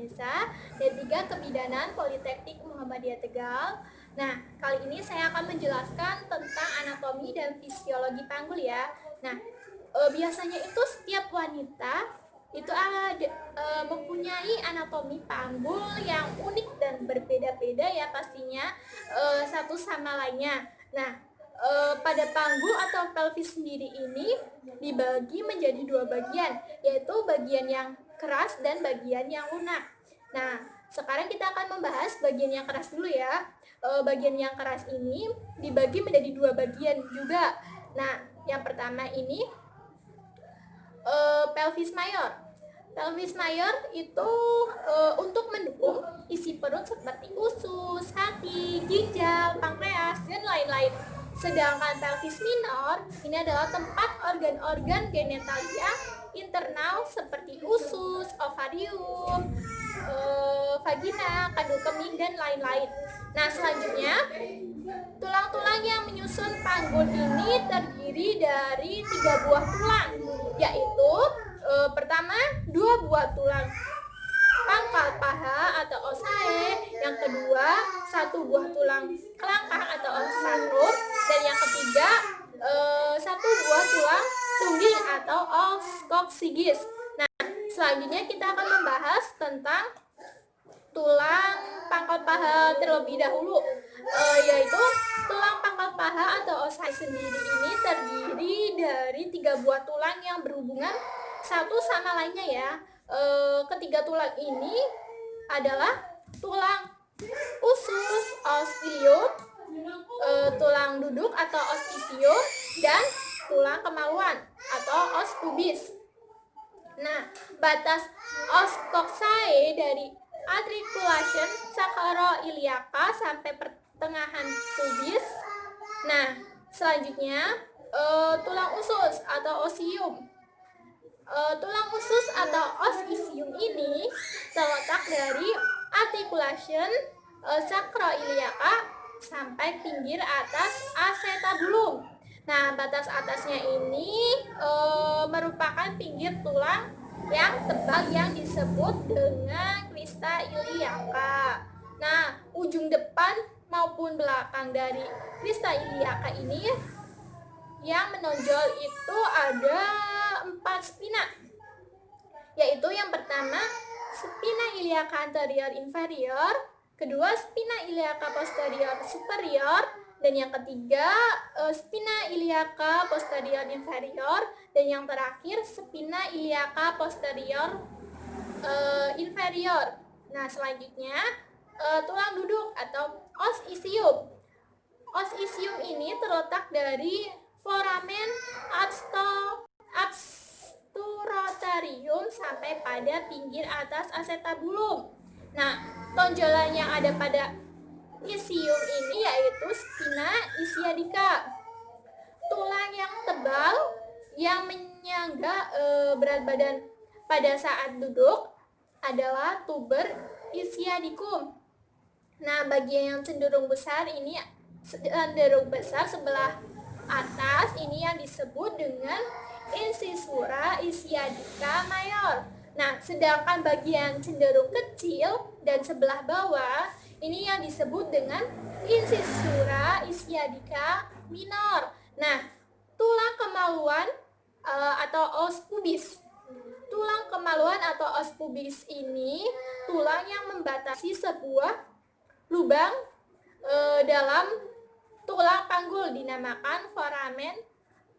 Indonesia, D3 Kebidanan Politeknik Muhammadiyah Tegal. Nah, kali ini saya akan menjelaskan tentang anatomi dan fisiologi panggul ya. Nah, biasanya itu setiap wanita itu mempunyai anatomi panggul yang unik dan berbeda-beda ya pastinya satu sama lainnya. Nah, pada panggul atau pelvis sendiri ini dibagi menjadi dua bagian, yaitu bagian yang keras dan bagian yang lunak. Nah, sekarang kita akan membahas bagian yang keras dulu ya. Bagian yang keras ini dibagi menjadi dua bagian juga. Nah, yang pertama ini pelvis mayor. Pelvis mayor itu untuk mendukung isi perut seperti usus, hati, ginjal, pankreas, dan lain-lain. Sedangkan pelvis minor ini adalah tempat organ-organ genitalia internal seperti usus, ovarium, vagina, kandung kemih, dan lain-lain. Nah, selanjutnya tulang-tulang yang menyusun panggul ini terdiri dari 3 buah tulang, yaitu pertama 2 buah tulang pangkal paha atau osae, yang kedua 1 buah tulang kelangkang atau sacrum, dan yang ketiga 1 buah tulang tungging atau os coccygeus. Nah, selanjutnya kita akan membahas tentang tulang pangkal paha terlebih dahulu, yaitu tulang pangkal paha atau osae sendiri ini terdiri dari 3 buah tulang yang berhubungan satu sama lainnya ya. Ketiga tulang ini adalah tulang usus, os ilium, tulang duduk atau os ischium, dan tulang kemaluan atau os pubis. Nah, batas os coccygeus dari articulation sacroiliaca sampai pertengahan pubis. Nah, selanjutnya tulang usus atau osium. Tulang usus atau os ischium ini terletak dari articulation sacroiliaca sampai pinggir atas acetabulum. Nah, batas atasnya ini merupakan pinggir tulang yang tebal yang disebut dengan crista iliaca. Nah, ujung depan maupun belakang dari crista iliaca ini yang menonjol itu ada 4 spina, yaitu yang pertama spina iliaca anterior inferior, kedua spina iliaca posterior superior, dan yang ketiga spina iliaca posterior inferior, dan yang terakhir spina iliaca posterior inferior. Nah, selanjutnya tulang duduk atau os ischium. Os ischium ini terletak dari foramen obturatorium sampai pada pinggir atas acetabulum. Nah, tonjolan yang ada pada ischium ini yaitu spina ischiadica. Tulang yang tebal yang menyangga berat badan pada saat duduk adalah tuber ischiadicum. Nah, bagian yang cenderung besar sebelah atas ini yang disebut dengan incisura ischiadica mayor. Nah, sedangkan bagian cenderung kecil dan sebelah bawah ini yang disebut dengan incisura ischiadica minor. Nah, tulang kemaluan atau os pubis. Tulang kemaluan atau os pubis ini tulang yang membatasi sebuah lubang dalam tulang panggul dinamakan foramen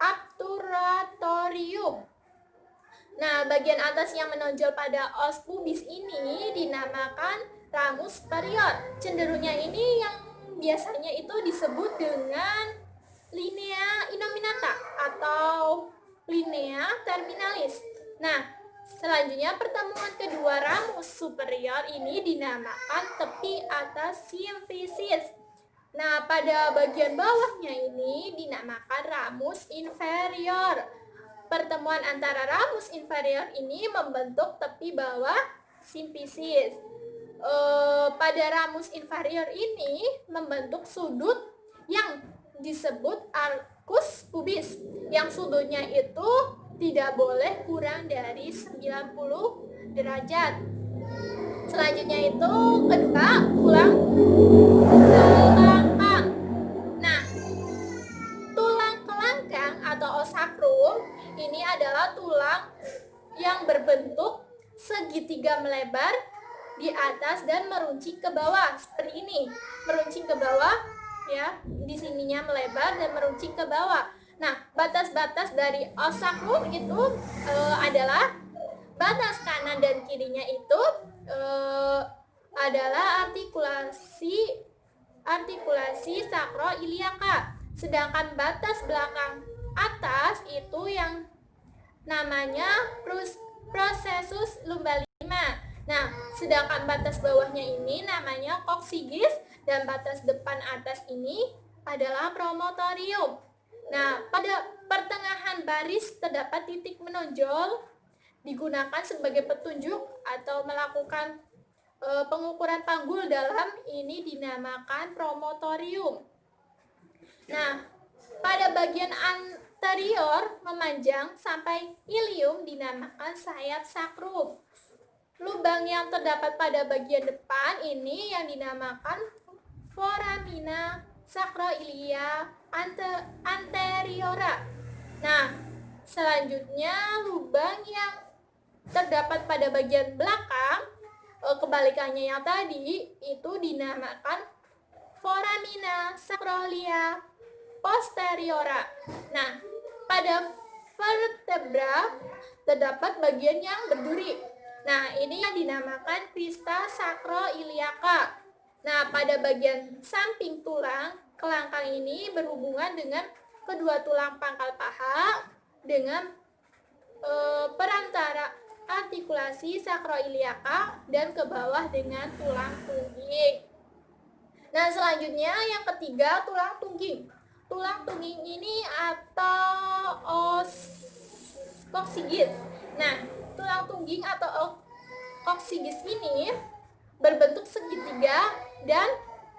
obturatorium. Nah, bagian atas yang menonjol pada os pubis ini dinamakan ramus superior. Cenderungnya ini yang biasanya itu disebut dengan linea innominata atau linea terminalis. Nah, selanjutnya pertemuan kedua ramus superior ini dinamakan tepi atas simfisis. Nah, pada bagian bawahnya ini dinamakan ramus inferior. Pertemuan antara ramus inferior ini membentuk tepi bawah simfisis. Pada ramus inferior ini membentuk sudut yang disebut arcus pubis, yang sudutnya itu tidak boleh kurang dari 90 derajat. Selanjutnya itu kedua, tulang kelangkang. Nah, tulang kelangkang atau osakrum ini adalah tulang yang berbentuk segitiga melebar di atas dan meruncing ke bawah seperti ini, meruncing ke bawah ya, di sininya melebar dan meruncing ke bawah. Nah, batas-batas dari osakrum itu adalah batas kanan dan kirinya itu adalah artikulasi sakroiliaka. Sedangkan batas belakang atas itu yang namanya prosesus lumbalima. Nah, sedangkan batas bawahnya ini namanya koksigis dan batas depan atas ini adalah promotorium. Nah, pada pertengahan baris terdapat titik menonjol digunakan sebagai petunjuk atau melakukan pengukuran panggul dalam, ini dinamakan promotorium. Nah, pada bagian anterior memanjang sampai ilium dinamakan sayap sakrum. Lubang yang terdapat pada bagian depan ini yang dinamakan foramina sacroilia anteriora. Nah, selanjutnya lubang yang terdapat pada bagian belakang, kebalikannya yang tadi, itu dinamakan foramina sacroilia posteriora. Nah, pada vertebra terdapat bagian yang berduri. Nah, ini yang dinamakan crista sacroiliaca. Nah, pada bagian samping tulang kelangkang ini berhubungan dengan kedua tulang pangkal paha dengan perantara artikulasi sacroiliaca dan ke bawah dengan tulang tungging. Nah, selanjutnya yang ketiga, tulang tungging. Tulang tungging ini atau koksigis. Nah, tulang tungging atau koksigis ini berbentuk segitiga dan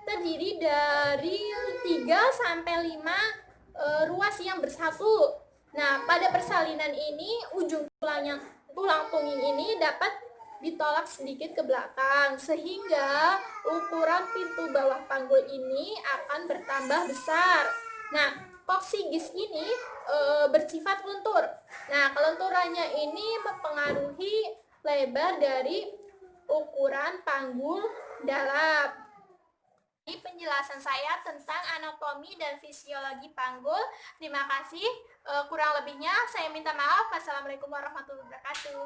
terdiri dari 3 sampai 5 ruas yang bersatu. Nah, pada persalinan ini ujung tulang tungging ini dapat ditolak sedikit ke belakang sehingga ukuran pintu bawah panggul ini akan bertambah besar. Nah, koksigis ini bersifat lentur. Nah, kelenturannya ini mempengaruhi lebar dari ukuran panggul dalam. Ini penjelasan saya tentang anatomi dan fisiologi panggul. Terima kasih. Kurang lebihnya saya minta maaf. Wassalamualaikum warahmatullahi wabarakatuh.